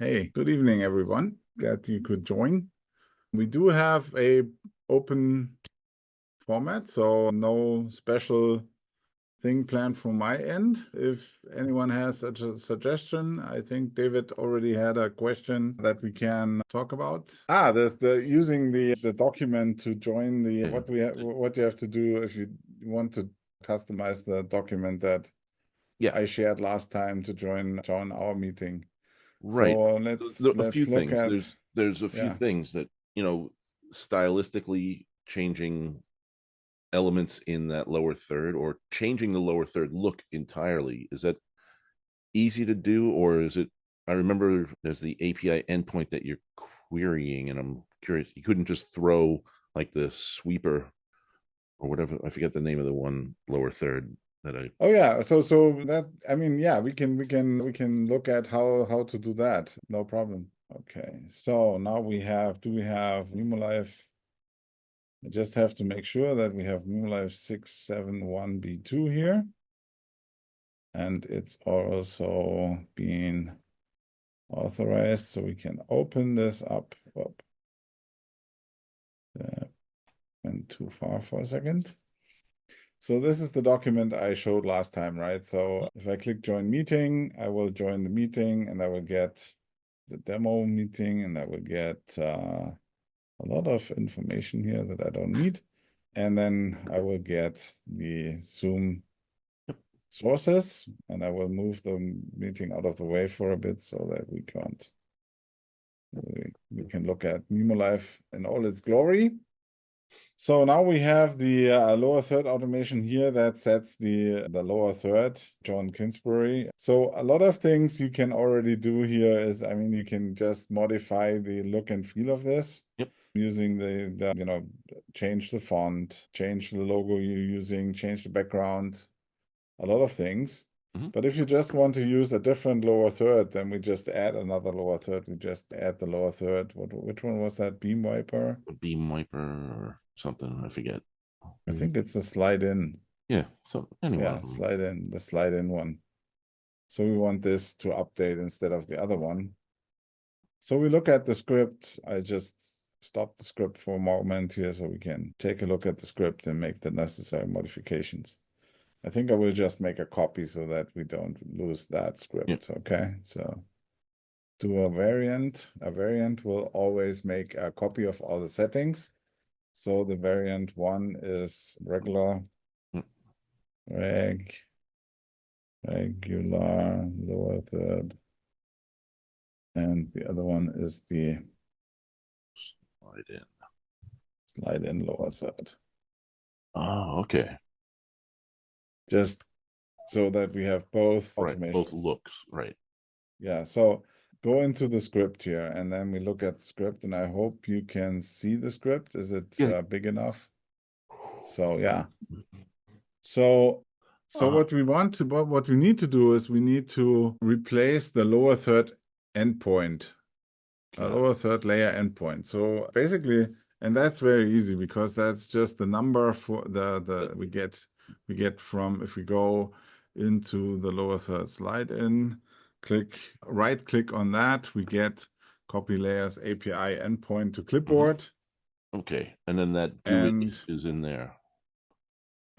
Hey, good evening, everyone. Glad you could join. We do have a open format, so no special thing planned from my end. If anyone has such a suggestion, I think David already had a question that we can talk about. There's the using the document to join the what you have to do if you want to customize the document that Yeah, I shared last time to join our meeting. right. So A few let's look things. at, There's a few yeah. things that, stylistically changing elements in that lower third or changing the lower third look entirely. Is that easy to do, or is it? I remember there's the API endpoint that you're querying, and I'm curious. You couldn't just throw like the sweeper or whatever. I forget the name of the one lower third that I. Oh yeah, so that, I mean, yeah, we can look at how to do that. No problem. Okay. So now do we have mimoLive? I just have to make sure that we have mimoLive 671B2 here. And it's also being authorized, so we can open this up. Went too far for a second. So this is the document I showed last time, right? So if I click join meeting, I will join the meeting and I will get the demo meeting and I will get a lot of information here that I don't need. And then I will get the Zoom sources and I will move the meeting out of the way for a bit so that we can look at mimoLive in all its glory. So now we have the lower third automation here that sets the lower third, John Kinsbury. So a lot of things you can already do here is, I mean, you can just modify the look and feel of this Yep. using change the font, change the logo you're using, change the background, a lot of things. Mhm. But if you just want to use a different lower third, then we just add another lower third. We just add the lower third. Which one was that? Beam wiper? A beam wiper or something. I forget. I think it's a slide in. Yeah. So any one Yeah, of them. the slide in one. So we want this to update instead of the other one. So we look at the script. I just stopped the script for a moment here so we can take a look at the script and make the necessary modifications. I think I will just make a copy so that we don't lose that Yeah. script. Okay, so do a variant. A variant will always make a copy of all the settings. So the variant one is regular, Yeah. regular, lower third. And the other one is the Slide in. slide in lower third. Oh, okay. Just so that we have both Right. Both automations. looks. Right. Yeah, so go into the script here and then we look at the script and I hope you can see the script. Is it Yeah. big enough? So yeah. So Uh, what we need to do is we need to replace the lower third endpoint, a got lower third layer endpoint. So basically, and that's very easy because that's just the number for the it. we get from, if we go into the lower third slide in, right click on that, we get copy layers API endpoint to Mhm. clipboard. Okay. And then that GUI And is in there.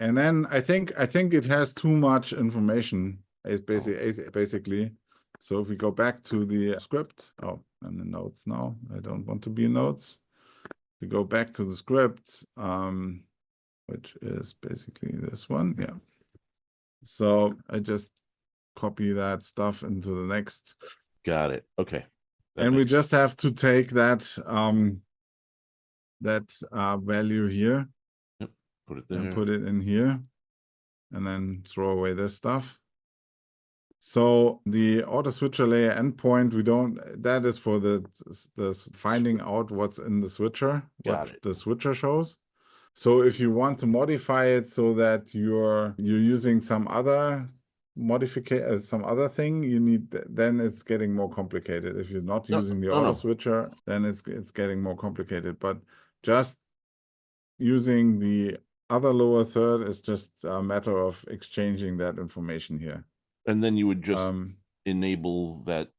then I think it has too much information. Oh, It's basically. So if we go back to the script, oh, and the notes now. I don't want to be in notes. We go back to the script, which is basically this one. Yeah. So I just copy that stuff into the next, got it. Okay. That and we makes just have to take that value here yep. Put it and there. put it in here, and then throw away this stuff. So the auto switcher layer endpoint, that is for the finding out what's in the switcher, Got what it. the switcher shows. So if you want to modify it so that you're using some other modification, some other thing, then it's getting more complicated. If you're not No, using the no, auto no. switcher, then it's getting more complicated. But just using the other lower third is just a matter of exchanging that information here. And then you would just Um, enable that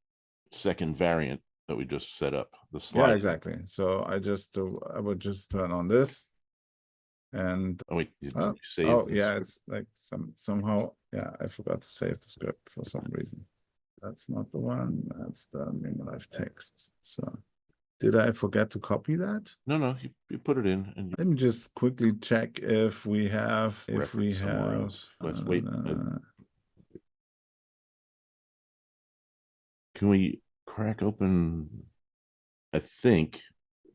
second variant that we just set up. The Yeah, slide. exactly. So I would just turn on this and Oh wait, did oh, you save? oh yeah, it's like somehow, yeah, I forgot to save the script for some reason. That's not the one. That's the mimoLive text. So did I forget to copy that? No, you put it in and you Let me just quickly check if we have somewhere else. Let's wait. Can we crack open? I think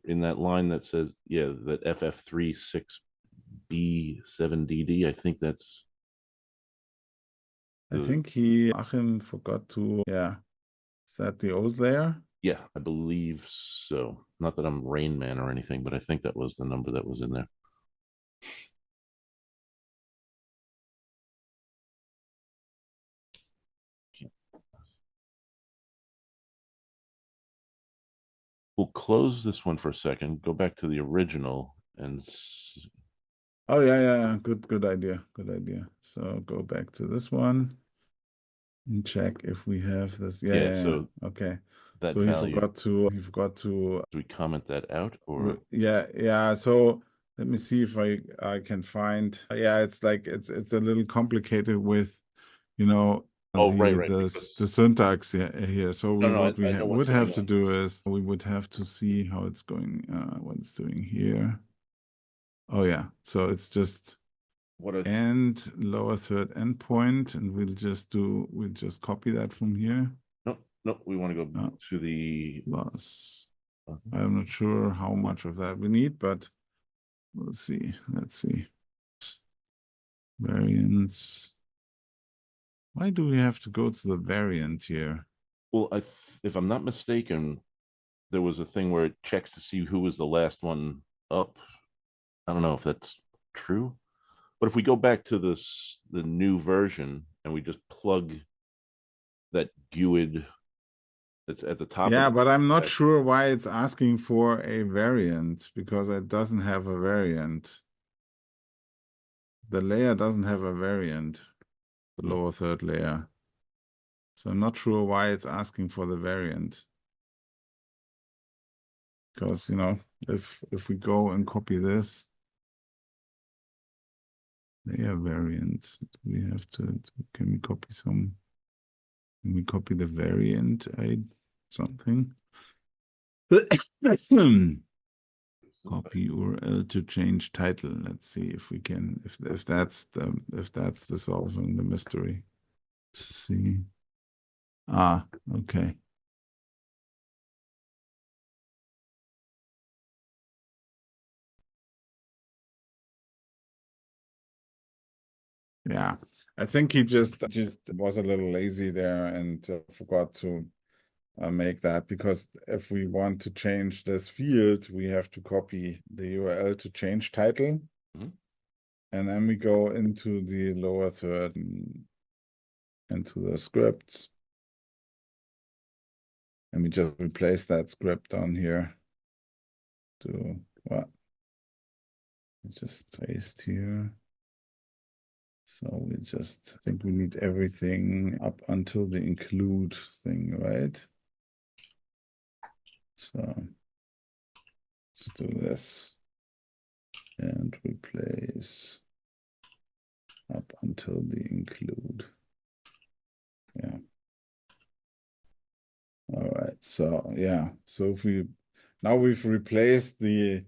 in that line that says, yeah, that FF36B7DD. I think that's. I think Achim forgot to, yeah. Is that the old layer? Yeah, I believe so. Not that I'm Rain Man or anything, but I think that was the number that was in there. We'll close this one for a second, go back to the original and Oh yeah. Good idea. Good idea. So go back to this one and check if we have this. Yeah. so Okay. that So value. he forgot to Do we comment that out or yeah. So let me see if I can find. Yeah, it's like it's a little complicated with, you know, oh right, the syntax here. So no, what we I know would what's going have to on. do is we would have to see how it's going, what it's doing here. Oh yeah. So it's just What if and lower third endpoint, and we'll just copy that from here. no, we want to go Uh, to the plus, I'm not sure how much of that we need, but we'll see. Let's see. Variants. Why do we have to go to the variant here? well, if I'm not mistaken, there was a thing where it checks to see who was the last one up. I don't know if that's true. But if we go back to the new version and we just plug that GUID that's at the top of Yeah, the but I'm not sure why it's asking for a variant because it doesn't have a variant. The layer doesn't have a variant, the lower third layer. So I'm not sure why it's asking for the variant. Because, if we go and copy this layer variant, we have to, can we copy the variant something? Copy URL to change title. Let's see if we can, if that's the solving the mystery. Let's see. Ah, okay. Yeah, I think he just was a little lazy there and forgot to make that, because if we want to change this field, we have to copy the URL to change title. Mhm. And then we go into the lower third and into the scripts. And we just replace that script down here to what? Just paste here. So we just think we need everything up until the include thing, right? So let's do this and replace up until the include. Yeah. All right. So yeah. So if now we've replaced the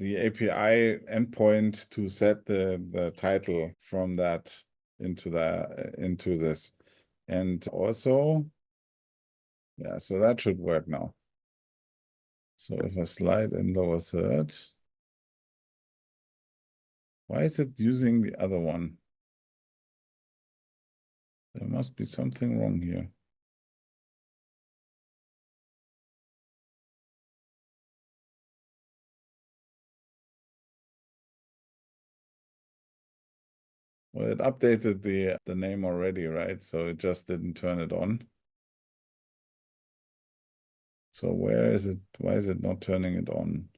API endpoint to set the title from that into this. And also, yeah, so that should work now. So if I slide in lower third, why is it using the other one? There must be something wrong here. Well, it updated the name already, right? So it just didn't turn it on. So where is it? Why is it not turning it on?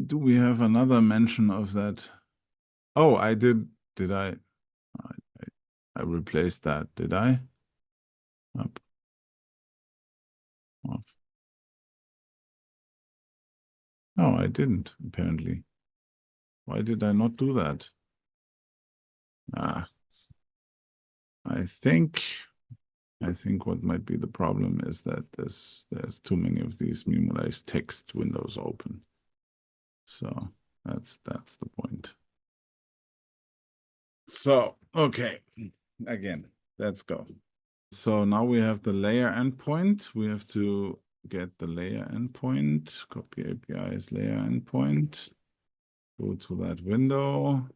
do we have another mention of that? Oh, I did. Did I? I replaced that. Did I? Up, off. No, I didn't, apparently. Why did I not do that? Ah, I think what might be the problem is that there's too many of these mimoLive text windows open. So that's the point. So, okay, again, let's go. So now we have the layer endpoint. We have to get the layer endpoint, copy API's layer endpoint, go to that window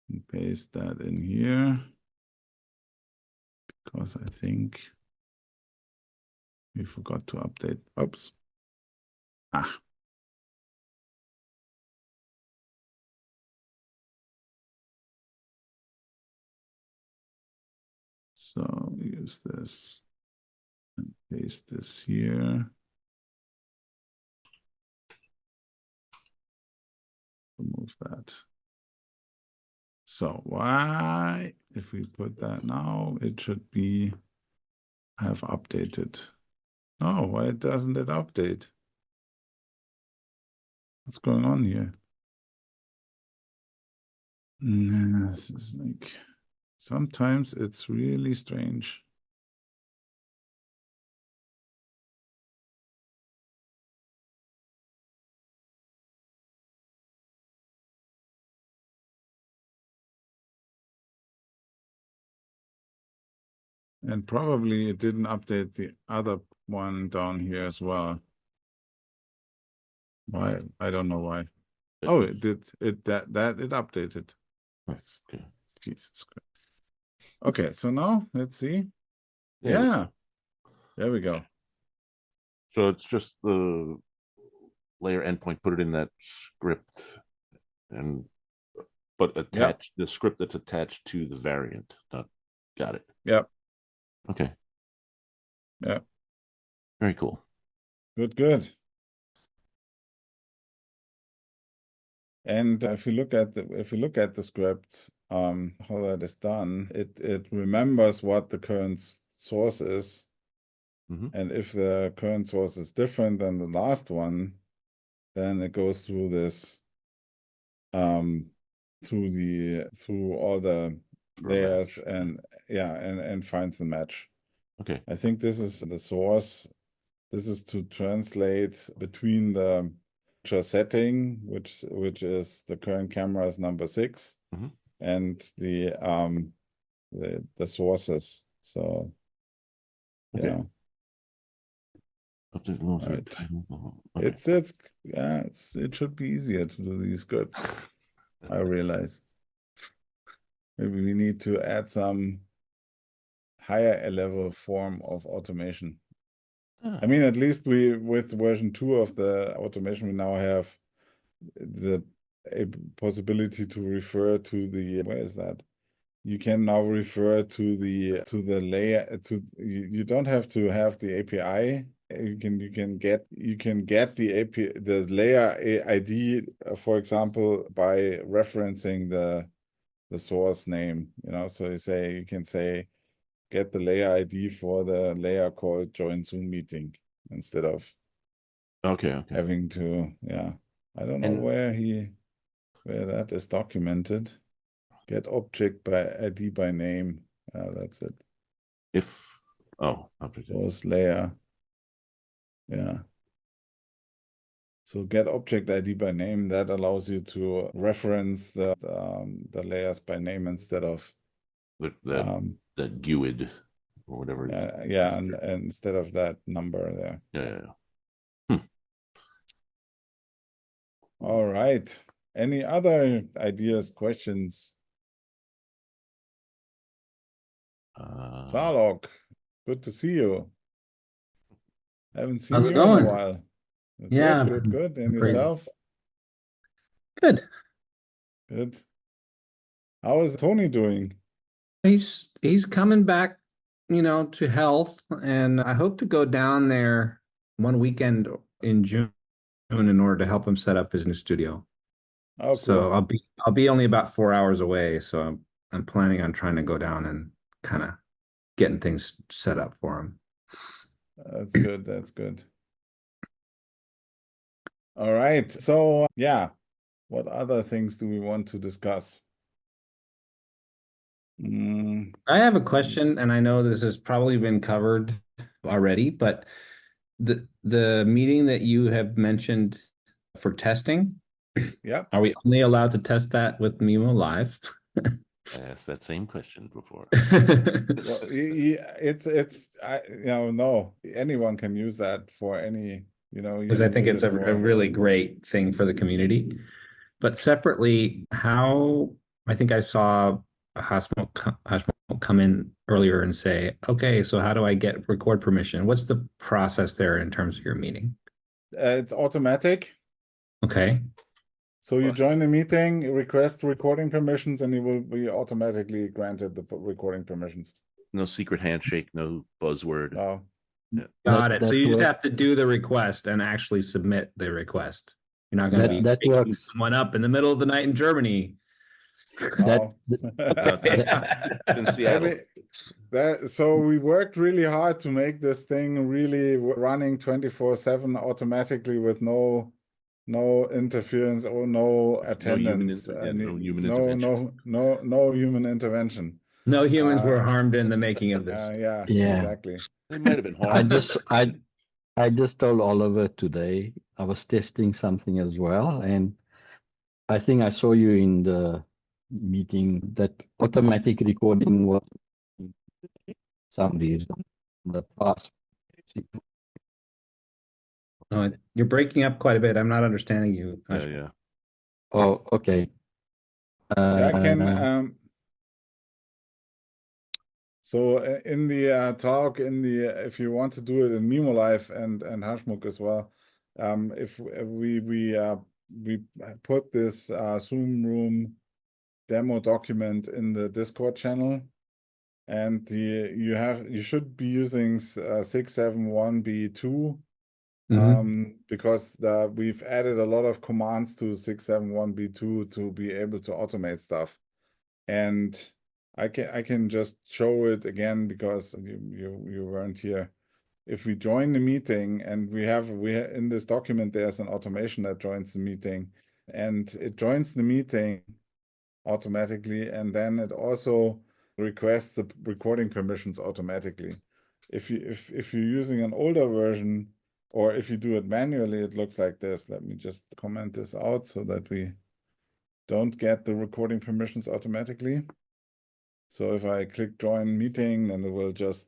and paste that in here because I think we forgot to update. Oops. Ah. So use this and paste this here. Remove that. So why, if we put that now, it should be have updated. Oh, why doesn't it update? What's going on here? This is like, sometimes it's really strange. And probably it didn't update the other one down here as well. Why? I don't know why. Oh, it did. It updated. That's good. Jesus Christ. Okay, so now let's see. Yeah. Yeah, there we go. So it's just the layer endpoint, put it in that script, and but attach the script that's attached to the variant. Got it. Yep. Okay. Yeah. Very cool. Good, good. And if you look at the script, how that is done, it remembers what the current source is. And if the current source is different than the last one, then it goes through this through all the layers and and finds the match. Okay. I think this is the source. This is to translate between the setting, which is the current camera is number 6, and the sources. So yeah. Right. It should be easier to do these scripts. I realize. Maybe we need to add some higher level form of automation. I mean, at least with version 2 of the automation, we now have a possibility to refer to the, where is that? You can now refer to the layer you don't have to have the API. You can get the API, the layer ID, for example, by referencing the source name, so you can say get the layer ID for the layer called join Zoom meeting instead of having to, I don't know where that is documented. Get object by ID by name. That's it. Source layer. Yeah. So get object ID by name, that allows you to reference the layers by name instead of that GUID or whatever. And instead of that number there. Yeah. All right. Any other ideas, questions? Zarlok, good to see you. Haven't seen you in a while. Yeah. Good. And yourself? Good. Good. How is Tony doing? He's coming back, to health, and I hope to go down there one weekend in June in order to help him set up his new studio. Oh, So cool. I'll be only about 4 hours away. So I'm planning on trying to go down and kind of getting things set up for him. That's good. That's good. All right. So, yeah, what other things do we want to discuss? I have a question, and I know this has probably been covered already, but the meeting that you have mentioned for testing, Yeah. are we only allowed to test that with mimoLive? I asked that same question before. Well, no, anyone can use that for any, you Because I can think use it's it a for. really great thing for the community. But separately, how I think I saw Hashmo come in earlier and say, okay, so how do I get record permission? What's the process there in terms of your meeting? It's automatic. Okay. So you join the meeting, request recording permissions, and you will be automatically granted the recording permissions. No secret handshake, no buzzword. No. Yeah. Got it. So you just work- have to do the request and actually submit the request. You're not going to be that waking works. someone up in the middle of the night in Germany. No. In Seattle. So we worked really hard to make this thing really running 24/7 automatically with no interference or no attendance. No human intervention. No human intervention. No humans were harmed in the making of this. Yeah, Yeah. exactly. They might have been I harmed. just I just told Oliver today I was testing something as well, and I think I saw you in the meeting that automatic recording was some reason in the past. You're breaking up quite a bit. I'm not understanding you. Yeah. Oh, okay. Yeah, I can. So in the talk, if you want to do it in mimoLive and Hashmuk as well, if we put this Zoom room demo document in the Discord channel, and you should be using 671b2 because we've added a lot of commands to 671b2 to be able to automate stuff, and I can just show it again because you weren't here. If we join the meeting and we in this document there's an automation that joins the meeting, and it joins the meeting automatically, and then it also requests the recording permissions automatically. If you're using an older version, or if you do it manually, it looks like this. Let me just comment this out so that we don't get the recording permissions automatically. So if I click join meeting, then it will just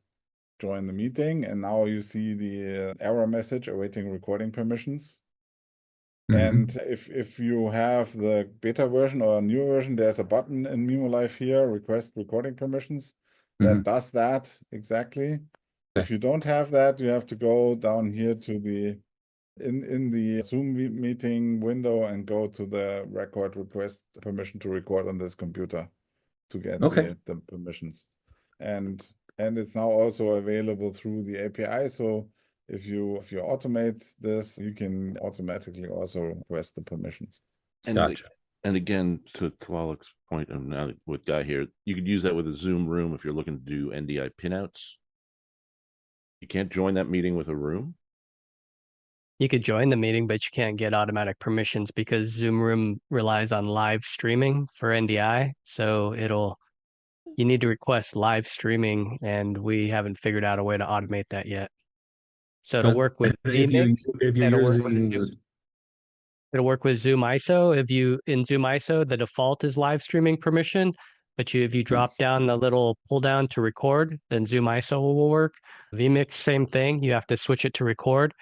join the meeting. And now you see the error message awaiting recording permissions. And if you have the beta version or a new version, there's a button in mimoLive here, request recording permissions, that does that exactly. If you don't have that, you have to go down here to the in the Zoom meeting window and go to the record request permission to record on this computer to get the permissions. And it's now also available through the API. So if you automate this, you can automatically also request the permissions. And Gotcha. And again, to Tlalok's point, and now with Guy here, you could use that with a Zoom room if you're looking to do NDI pinouts. You can't join that meeting with a room. You could join the meeting, but you can't get automatic permissions because Zoom Room relies on live streaming for NDI. So you need to request live streaming, and we haven't figured out a way to automate that yet. So it'll work with vMix. It'll work with Zoom ISO. In Zoom ISO, the default is live streaming permission, but if you drop down the little pull down to record, then Zoom ISO will work. vMix, same thing. You have to switch it to record.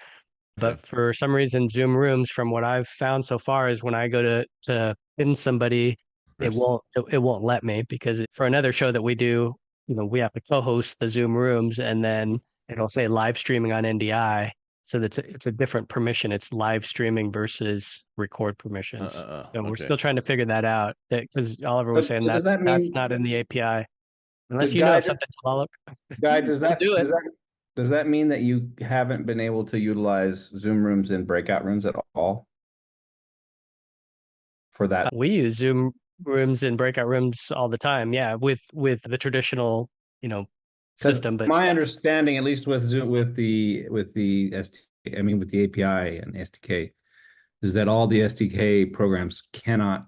But for some reason, Zoom Rooms, from what I've found so far, is when I go to pin somebody, it won't let me, because for another show that we do, we have to co-host the Zoom Rooms, and then it'll say live streaming on NDI. So it's a different permission. It's live streaming versus record permissions. So we're still trying to figure that out, because Oliver was saying that's not in the API. Unless you know something, Talalik. Guy, does that does that mean that you haven't been able to utilize Zoom rooms in breakout rooms at all for that? We use Zoom rooms and breakout rooms all the time. Yeah, with the traditional, Because system. But my understanding, at least with Zoom, with the SDK, I mean with the API and SDK, is that all the SDK programs cannot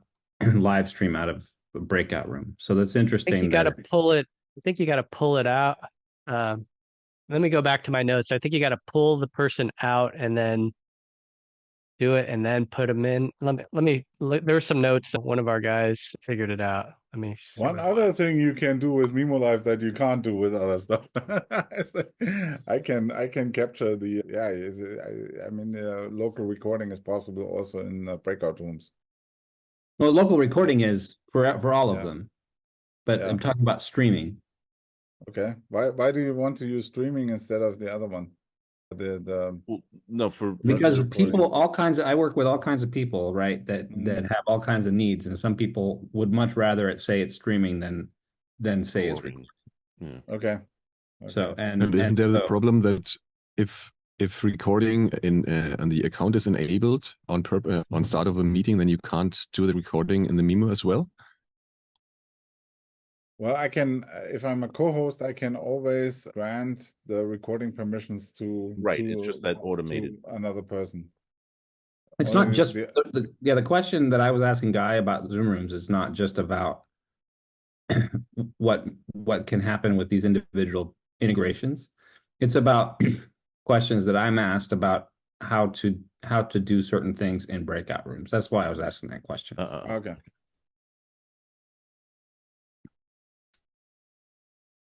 live stream out of a breakout room. So that's I think interesting you got to that pull it. I think you got to pull it out. Let me go back to my notes. I think you got to pull the person out and then do it and then put them in. There's some notes. One of our guys figured it out. Let me see. One other thing you can do with mimoLive that you can't do with other stuff. I can capture the I mean local recording is possible also in breakout rooms. well, local recording is for all of Yeah. them, but Yeah. I'm talking about streaming. Okay. Why do you want to use streaming instead of the other one? Well, no, for Because recording. people, I work with all kinds of people, right? That Mm. have all kinds of needs, and some people would much rather say it's streaming than say it's recording. Yeah. Okay. So And isn't there the problem that if recording and the account is enabled on start of the meeting, then you can't do the recording in the Mimo as well? Well, I can, if I'm a co-host, I can always grant the recording permissions to Right, it's just that to automated. another person. It's Only not just the- the question that I was asking Guy about Zoom rooms is not just about what can happen with these individual integrations. It's about questions that I'm asked about how to do certain things in breakout rooms. That's why I was asking that question. Okay.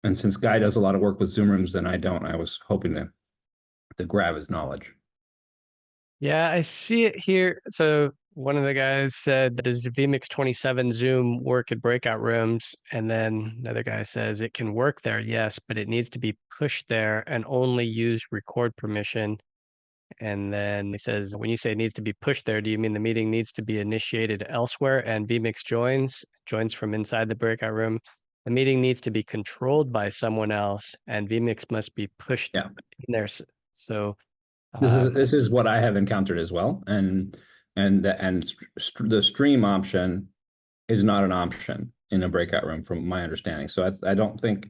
And since Guy does a lot of work with Zoom rooms, then I don't. I was hoping to grab his knowledge. Yeah, I see it here. So one of the guys said, does vMix 27 Zoom work in breakout rooms? And then another guy says it can work there, yes, but it needs to be pushed there and only use record permission. And then he says, when you say it needs to be pushed there, do you mean the meeting needs to be initiated elsewhere and vMix joins from inside the breakout room? The meeting needs to be controlled by someone else and vMix must be pushed in there. So this is what I have encountered as well, and the stream option is not an option in a breakout room, from my understanding. So I don't think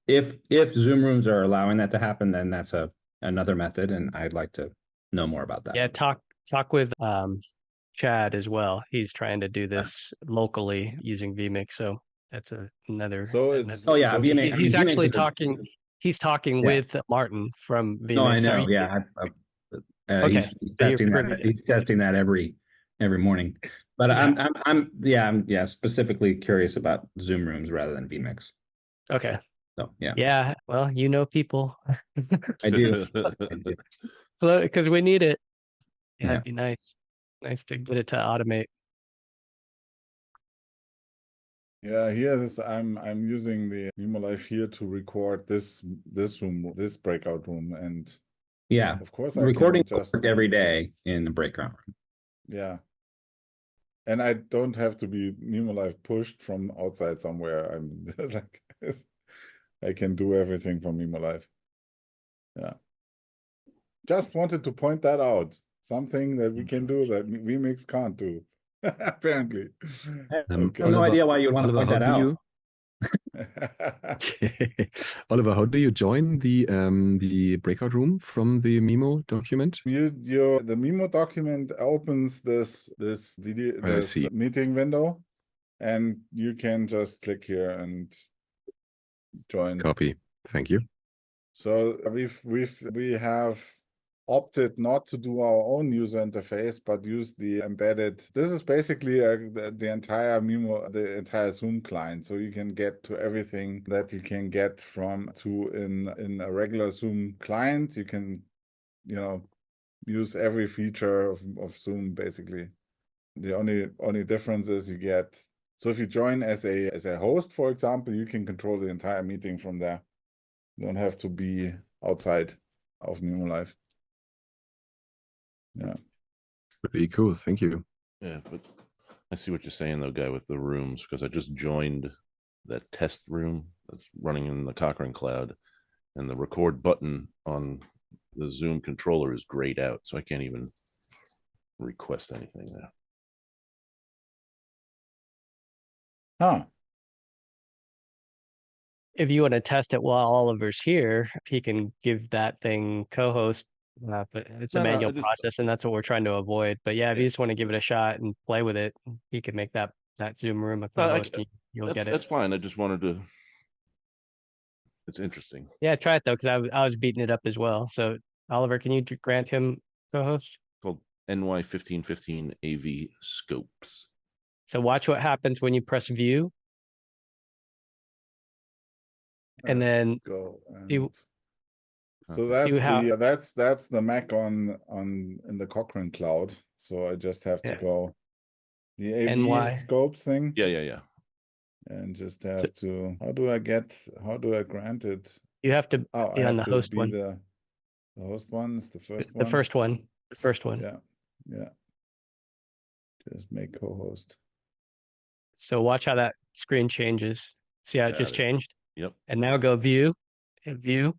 if Zoom rooms are allowing that to happen, then that's another method, and I'd like to know more about that. Yeah, talk with Chad as well. He's trying to do this locally using vMix, so that's another. So it's VMix. He's actually talking. He's talking with Martin from vMix. No, I know. Yeah, okay. He's testing that. He's testing that every morning. But yeah. I'm specifically curious about Zoom rooms rather than vMix. Okay. So yeah. Yeah. Well, people. I do. Because we need it. Yeah, it'd be nice. Nice to get it to automate. Yeah, I'm using the mimoLive here to record this room, this breakout room, and yeah, of course recording just every day in the breakout room. Yeah, and I don't have to be mimoLive pushed from outside somewhere. I'm like I can do everything from mimoLive. Yeah, just wanted to point that out. Something that we can do that vMix can't do. Apparently. Okay. I have no idea why you want to point that out. Oliver, how do you join the breakout room from the Mimo document? The Mimo document opens this meeting window, and you can just click here and join. Copy. Thank you. So we have opted not to do our own user interface, but use the embedded. This is basically the entire Mimo, the entire Zoom client. So you can get to everything that you can get in a regular Zoom client. You can, use every feature of Zoom basically. The only difference is you get. So if you join as a host, for example, you can control the entire meeting from there. You don't have to be outside of mimoLive. Yeah. Pretty cool. Thank you. Yeah, but I see what you're saying though, Guy, with the rooms, because I just joined that test room that's running in the Cochrane cloud, and the record button on the Zoom controller is grayed out, so I can't even request anything there. Huh. If you want to test it while Oliver's here, he can give that thing co-host. But it's a No, manual process, and that's what we're trying to avoid. But yeah, if you just want to give it a shot and play with it, he can make that Zoom room a co-host. You'll get it. That's fine. I just wanted to. It's interesting. Yeah, try it though, because I was beating it up as well. So Oliver, can you grant him co-host? Called NY1515 AV Scopes. So watch what happens when you press view. And then go. see, So see that's the Mac on in the Cochrane cloud. So I just have to go the AV NY. scopes thing. Yeah. And just have to. How do I grant it? You have to be on the host one. The host one is the first one. The first one. The first one. Yeah. Just make co-host. So watch how that screen changes. See how it just changed? Yep. And now go view and view.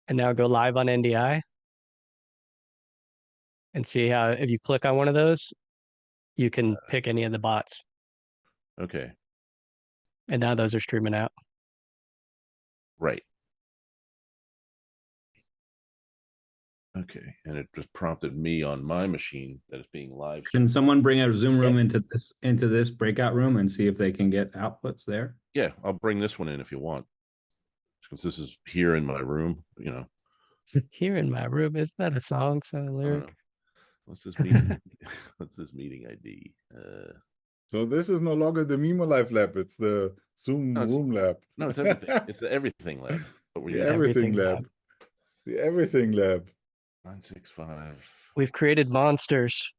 And now go live on NDI. And see how if you click on one of those, you can pick any of the bots. Okay. And now those are streaming out. Right. Okay. And it just prompted me on my machine that it's being live. Can someone bring a Zoom room into this breakout room and see if they can get outputs there? Yeah, I'll bring this one in if you want. Because this is here in my room, Here in my room. Isn't that a song? So lyric? What's this meeting? What's this meeting ID? So this is no longer the mimoLive lab, it's the Zoom room lab. No, it's everything. It's the everything lab. But we're everything lab. The everything lab. 965. We've created monsters.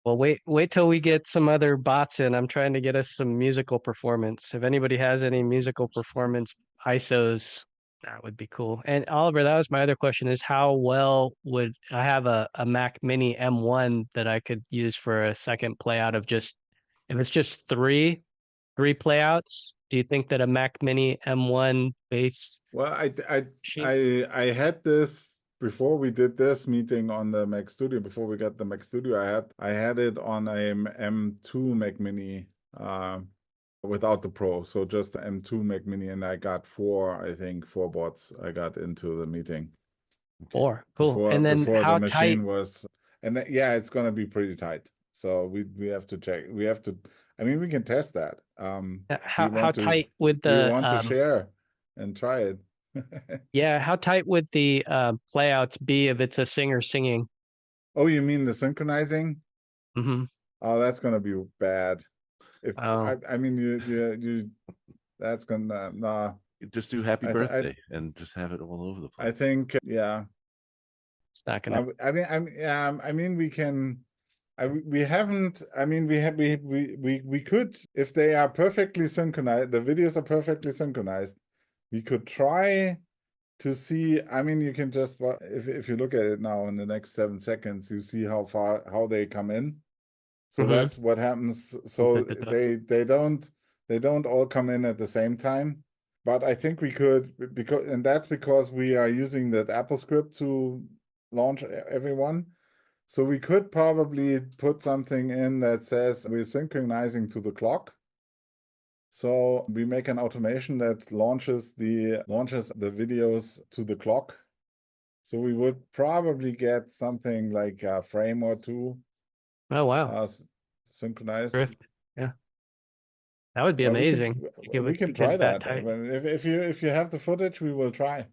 Well, wait till we get some other bots in. I'm trying to get us some musical performance. If anybody has any musical performance ISOs, that would be cool. And Oliver, that was my other question: is how well would I have a Mac Mini M1 that I could use for a second playout of just if it's just three playouts? Do you think that a Mac Mini M1 base? Well, I had this before we did this meeting on the Mac Studio. Before we got the Mac Studio, I had it on a M2 Mac Mini without the Pro, so just the M2 Mac Mini, and I got four bots. I got into the meeting. Four, cool. And then how the tight was? And then, it's gonna be pretty tight. So we have to check. We have to. I mean, we can test that. How tight would the? We want to share and try it. Yeah, how tight would the playouts be if it's a singer singing? Oh, you mean the synchronizing? Mm-hmm. Oh, that's gonna be bad. I mean, you that's gonna nah. You just do happy birthday and just have it all over the place. I think it's not gonna. I mean, we can. We haven't. I mean, we could, if they are perfectly synchronized. The videos are perfectly synchronized. We could try to see. I mean, you can just if you look at it now in the next 7 seconds, you see how they come in. So that's what happens. So they don't all come in at the same time. But I think we could, and that's because we are using that Apple script to launch everyone. So we could probably put something in that says we're synchronizing to the clock. So we make an automation that launches the videos to the clock. So we would probably get something like a frame or two. Oh wow! Synchronized. Yeah, that would be amazing. We can try that. If you have the footage, we will try.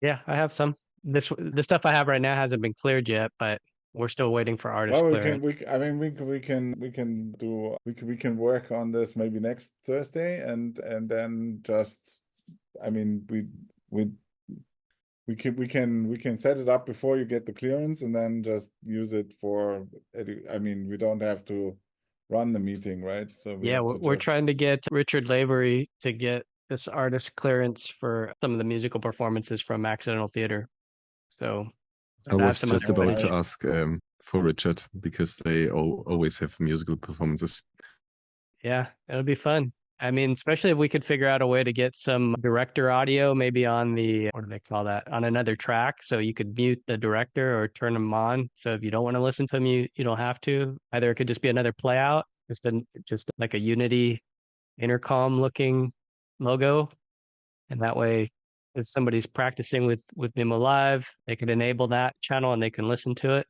Yeah, I have some. The stuff I have right now hasn't been cleared yet, but we're still waiting for artist clearance. We can work on this maybe next Thursday, and then just, I mean, we can set it up before you get the clearance, and then just use it for. I mean, we don't have to run the meeting, right? So we're trying to get Richard Lavery to get this artist clearance for some of the musical performances from Accidental Theater. So I was just about to ask for Richard, because they always have musical performances. Yeah, it'll be fun. I mean, especially if we could figure out a way to get some director audio, maybe on the, what do they call that? On another track. So you could mute the director or turn them on. So if you don't want to listen to them, you don't have to. Either it could just be another play out, just like a Unity intercom looking logo. And that way, if somebody's practicing with mimoLive, they could enable that channel and they can listen to it.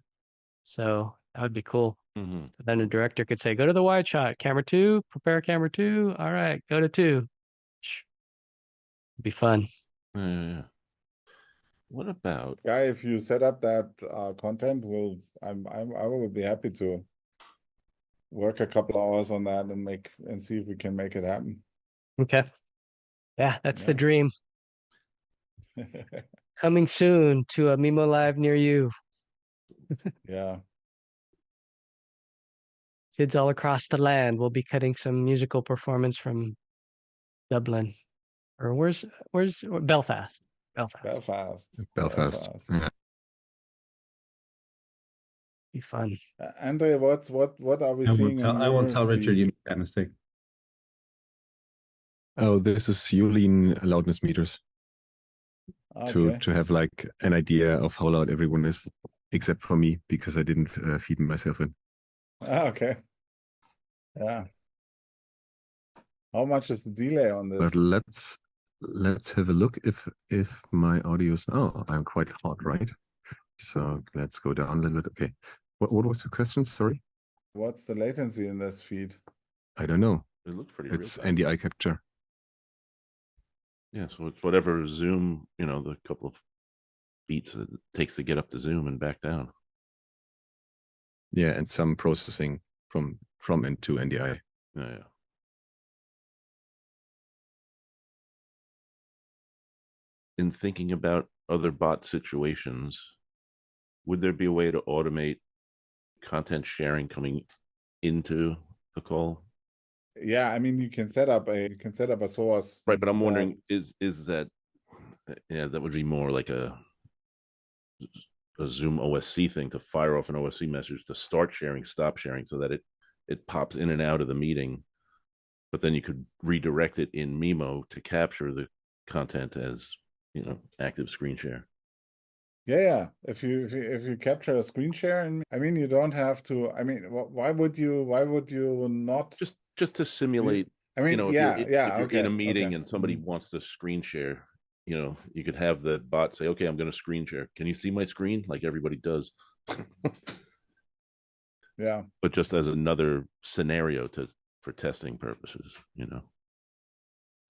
So that would be cool. Mm-hmm. Then the director could say, go to the wide shot, camera 2, prepare camera 2. All right, go to 2. It'd be fun. Yeah. What about? Guy, if you set up that content, I will be happy to work a couple hours on that and see if we can make it happen. Okay. Yeah, that's the Yeah. dream. Coming soon to a mimoLive near you. Yeah. Kids all across the land will be cutting some musical performance from Dublin. Or where's Belfast? Belfast. Belfast. Yeah. Be fun. Andre, what are we seeing in I won't your tell Richard feed? you made that mistake. Oh, this is Yulin loudness meters Okay. to have like an idea of how loud everyone is, except for me because I didn't feed myself in. Okay. Yeah. How much is the delay on this? But let's have a look if my audio is. Oh, I'm quite hot, right? So let's go down a little bit. Okay. What was the question? Sorry. What's the latency in this feed? I don't know. It looks pretty. It's real-time. NDI capture. Yeah, so it's whatever Zoom, the couple of beats it takes to get up to Zoom and back down. Yeah, and some processing from and to NDI. Yeah. In thinking about other bot situations, would there be a way to automate content sharing coming into the call? Yeah, I mean you can set up a source. Right, but I'm wondering is that that would be more like a Zoom OSC thing to fire off an OSC message to start sharing, stop sharing, so that it pops in and out of the meeting, but then you could redirect it in Mimo to capture the content as active screen share. Yeah. If you capture a screen share, and I mean you don't have to. I mean, why would you not just to simulate? I mean, if you're in a meeting and somebody Mm-hmm. wants to screen share, you could have the bot say, "Okay, I'm going to screen share. Can you see my screen?" Like everybody does. Yeah. But just as another scenario for testing purposes,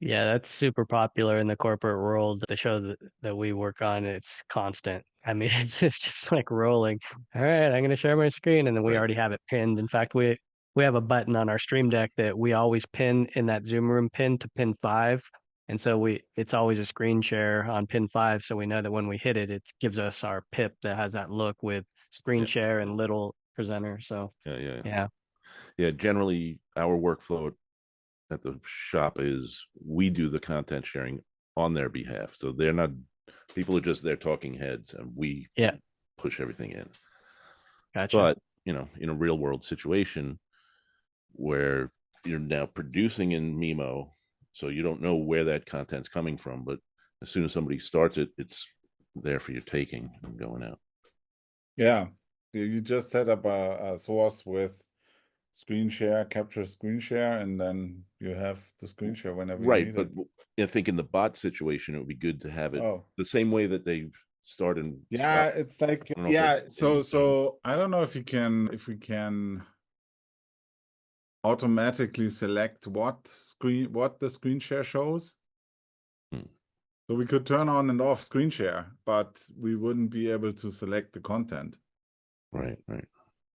Yeah, that's super popular in the corporate world. The show that we work on, it's constant. I mean, it's just like rolling. All right, I'm going to share my screen, and then we Right. already have it pinned. In fact, we have a button on our Stream Deck that we always pin in that Zoom room pin to pin 5, and so it's always a screen share on pin 5. So we know that when we hit it, it gives us our pip that has that look with screen share and little presenter. So yeah. Generally, our workflow at the shop is we do the content sharing on their behalf, so they're not, people are just there talking heads, and we push everything in. Gotcha. But in a real world situation where you're now producing in Mimo, so you don't know where that content's coming from, but as soon as somebody starts it, it's there for your taking and going out. Yeah, you just set up a source with screen share, capture screen share, and then you have the screen share whenever you need but it. I think in the bot situation, it would be good to have it the same way that they start and stop. It's like so I don't know if we can automatically select what the screen share shows. So we could turn on and off screen share, but we wouldn't be able to select the content right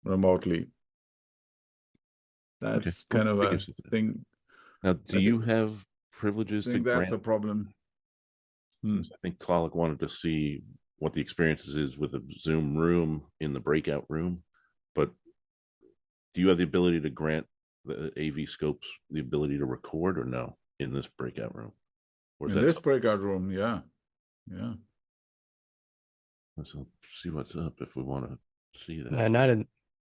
remotely. That's kind of a thing. Now, do you have privileges to grant? That's a problem. I think Tlaloc wanted to see what the experiences is with a Zoom room in the breakout room, but do you have the ability to grant the AV scopes the ability to record or no in this breakout room? Or in this breakout room, yeah. Let's see what's up if we want to see that. No,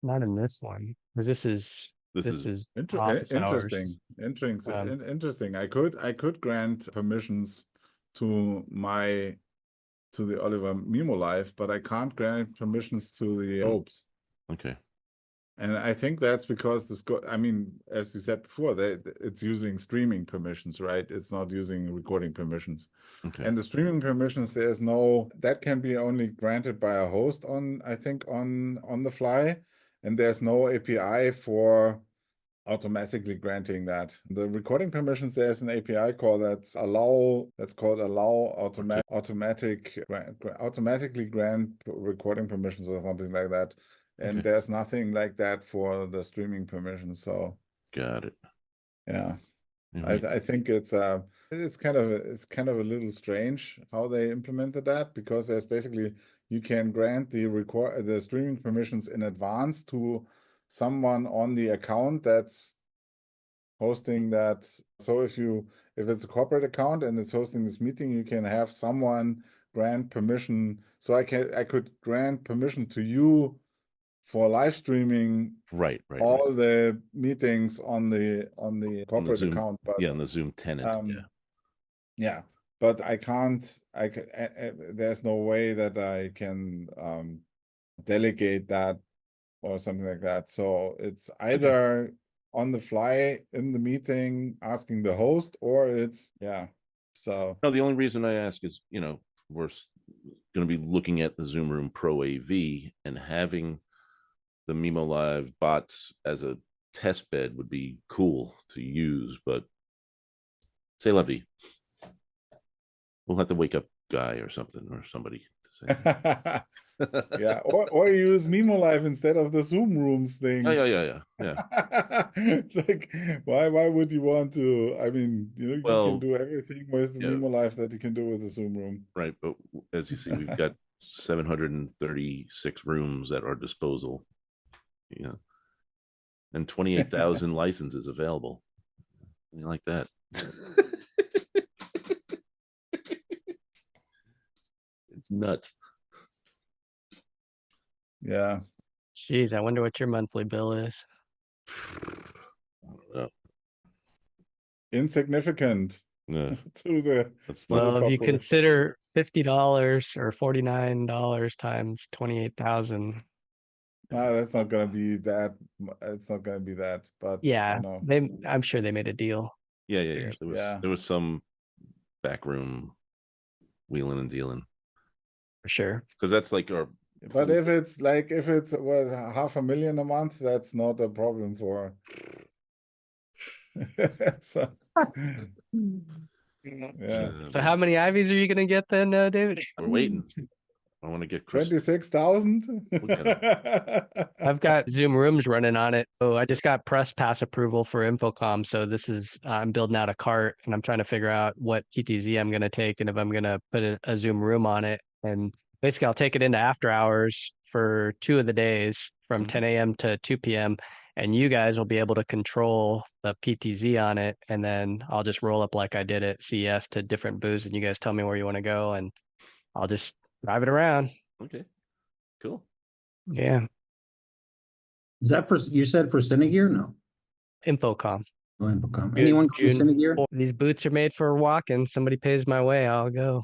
not in this one, because this is This is Inter office interesting. hours. Interesting. I could grant permissions to the Oliver mimoLive, but I can't grant permissions to the OPS. Okay. And I think that's because I mean, as you said before, it's using streaming permissions, right? It's not using recording permissions. Okay. And the streaming permissions, that can be only granted by a host I think on the fly, and there's no API for automatically granting that. The recording permissions, there's an API call that's called allow automatically grant recording permissions or something like that. And Okay. there's nothing like that for the streaming permissions. So Got it. yeah. Right. I think it's kind of a little strange how they implemented that, because there's basically, you can grant the streaming permissions in advance to someone on the account that's hosting that. So if it's a corporate account and it's hosting this meeting, you can have someone grant permission. So I could grant permission to you for live streaming Right. all the meetings on the corporate Zoom account, but on the Zoom tenant. yeah, but I can't. There's no way that I can delegate that or something like that. So it's either on the fly in the meeting asking the host, or it's so No, the only reason I ask is, we're going to be looking at the Zoom Room Pro AV, and having the mimoLive bots as a test bed would be cool to use, but say la vie. We'll have to wake up Guy or something, or somebody to say. yeah, or use mimoLive instead of the Zoom Rooms thing. Yeah. It's like, why would you want to? I mean, you can do everything with the mimoLive that you can do with the Zoom Room. Right, but as you see, we've got 736 rooms at our disposal, and 28,000 licenses available. You like that? It's nuts. Yeah. Jeez, I wonder what your monthly bill is. Insignificant to the if you consider $50 or $49 times 28,000. That's not gonna be that. It's not gonna be that. But yeah, I'm sure they made a deal. Yeah. There was some back room wheeling and dealing for sure. Because that's like our. But if it's $500,000 a month, that's not a problem for. So. Yeah. So how many IVs are you gonna get then, David? We're waiting. I want to get 26,000. I've got Zoom Rooms running on it. So I just got press pass approval for Infocom. So this is I'm building out a cart, and I'm trying to figure out what TTZ I'm gonna take and if I'm gonna put a Zoom Room on it. And basically I'll take it into after hours for 2 of the days from 10 a.m. to 2 p.m. And you guys will be able to control the PTZ on it. And then I'll just roll up like I did at CES to different booths, and you guys tell me where you want to go, and I'll just drive it around. Okay, cool. Yeah. Is that you said for Cinegear? No. Infocom. Oh, Infocom. Anyone call Cinegear? These boots are made for walking. Somebody pays my way, I'll go.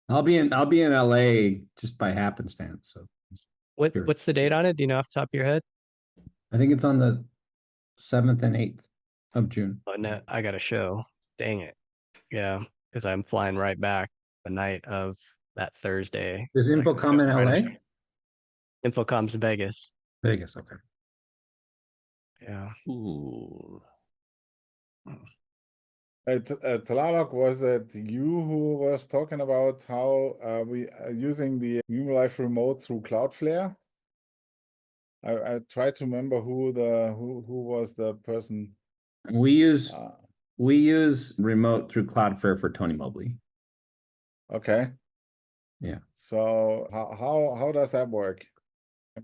I'll be in LA just by happenstance. So what's the date on it? Do you know off the top of your head? I think it's on the 7th and 8th of June. Oh no, I got a show. Dang it. Yeah, because I'm flying right back the night of that Thursday. Is Infocom in LA? Infocom's in Vegas. Vegas, okay. Yeah. Ooh. Talalok, was it you who was talking about how we are using the mimoLive remote through Cloudflare? I tried to remember who was the person. We use remote through Cloudflare for Tony Mobley. Okay. Yeah. So how does that work?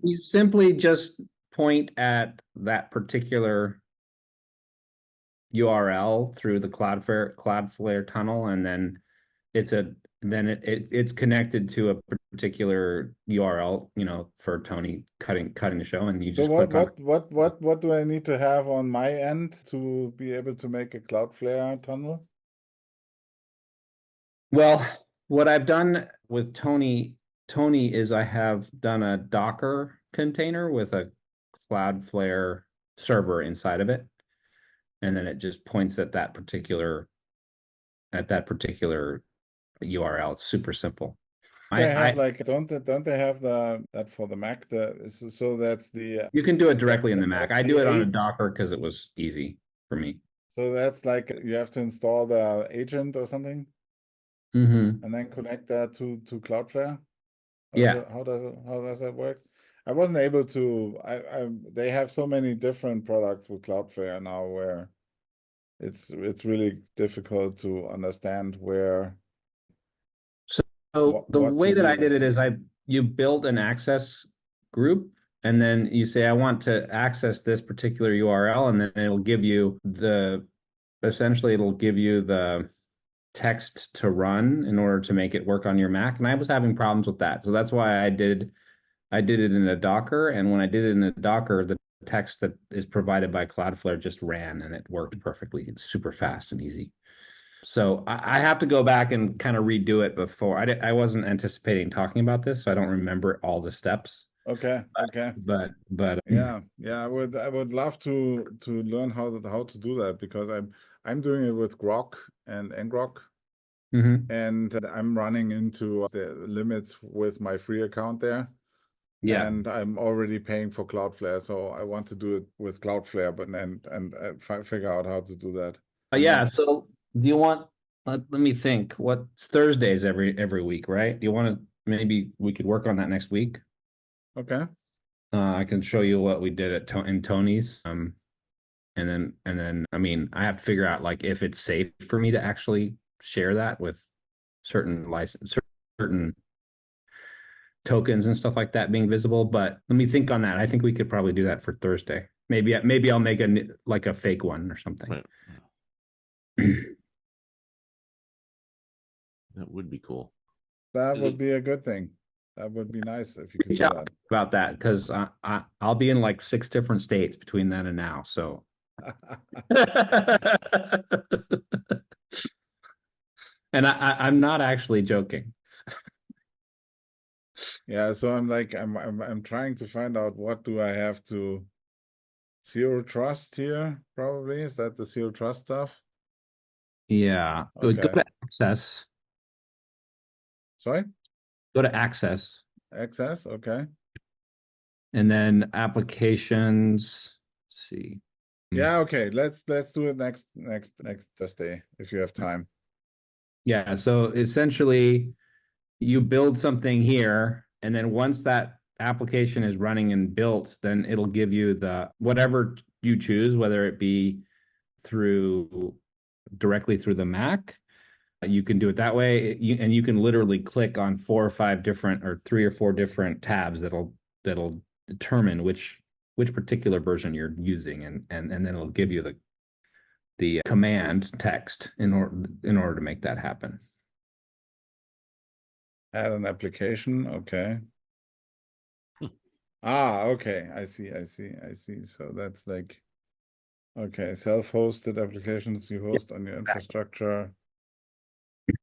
You simply just point at that particular URL through the Cloudflare tunnel, and then it's a then it's connected to a particular URL, for Tony cutting the show, and you So just click on. what do I need to have on my end to be able to make a Cloudflare tunnel? Well, what I've done with Tony is I have done a Docker container with a Cloudflare server inside of it, and then it just points at that particular URL. It's super simple. They have like don't they have that for the Mac? So that's the You can do it directly in the Mac. I do it on a FCA. Docker because it was easy for me. So that's like you have to install the agent or something Mm-hmm. and then connect that to Cloudflare. Yeah. How does that work? I wasn't able to. They have so many different products with Cloudflare now where it's really difficult to understand where. So the what way to that I did it use. is you build an access group, and then you say, I want to access this particular URL, and then it'll give you the text to run in order to make it work on your Mac. And I was having problems with that. So that's why I did it in a Docker. And when I did it in a Docker, the text that is provided by Cloudflare just ran and it worked perfectly. It's super fast and easy. So I have to go back and kind of redo it before. I wasn't anticipating talking about this, so I don't remember all the steps. Okay. But Yeah, I would love to learn how to do that because I'm doing it with Grok and ngrok, and I'm running into the limits with my free account there. Yeah. And I'm already paying for Cloudflare, so I want to do it with Cloudflare, but and figure out how to do that. Yeah. So do you want? Let me think. What Thursdays every week, right? Do you want to? Maybe we could work on that next week. Okay. I can show you what we did in Tony's. And then I mean, I have to figure out like if it's safe for me to actually share that with certain tokens and stuff like that being visible. But let me think on that. I think we could probably do that for Thursday. Maybe I'll make a fake one or something. Right. That would be cool. That would be a good thing. That would be nice if you could do that. About that, because I'll be in like 6 different states between then and now. So and I'm not actually joking. Yeah, so I'm trying to find out what do I have to zero trust here, probably. Is that the zero trust stuff? Yeah. Okay. Go to access. Sorry? Go to access. Access, okay. And then applications. Let's see. Yeah, okay. Let's do it next Thursday if you have time. Yeah, so essentially you build something here, and then once that application is running and built, then it'll give you the whatever you choose, whether it be directly through the Mac. You can do it that way, and you can literally click on 4 or 5 different or 3 or 4 different tabs that'll determine which particular version you're using, and then it'll give you the command text in order to make that happen. Add an application, okay. Okay. I see. So that's like, okay, self-hosted applications you host on your infrastructure.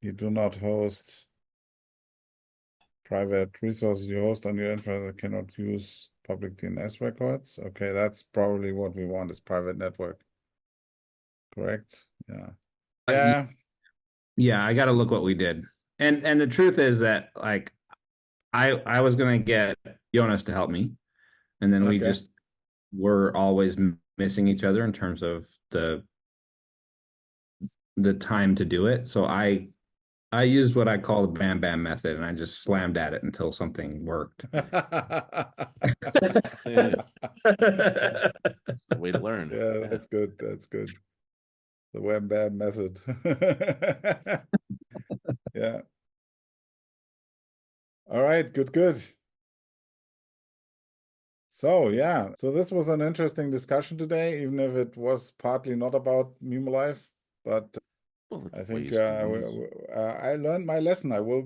You do not host private resources you host on your infrastructure cannot use public DNS records. Okay, that's probably what we want is private network. Correct? Yeah. Yeah, I got to look what we did. And the truth is that like I was going to get Jonas to help me, and then we just were always missing each other in terms of the time to do it. So I used what I call the bam bam method, and I just slammed at it until something worked. That's the way to learn. Yeah, that's good. The wham bam method. Yeah. All right, good. So yeah, so this was an interesting discussion today, even if it was partly not about mimoLive, but Well, I it's think ways to use. I learned my lesson. I will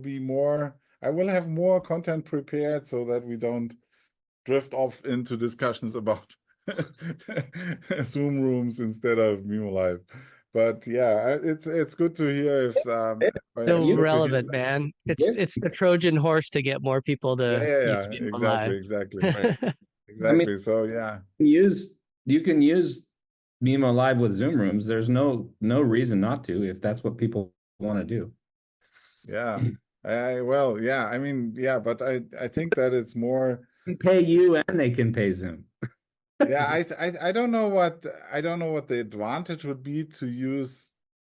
have more content prepared so that we don't drift off into discussions about Zoom rooms instead of mimoLive. But yeah, it's good to hear if Still it's good to hear. relevant, man. Yes. It's the Trojan horse to get more people to use Yeah, Mimo exactly, Live. exactly, Right. exactly. So yeah, You can use Mimo Live with Zoom rooms. There's no reason not to if that's what people want to do. yeah. Well, yeah. I mean, yeah, but I think that it's more. They can pay you and they can pay Zoom. Yeah, I don't know what the advantage would be to use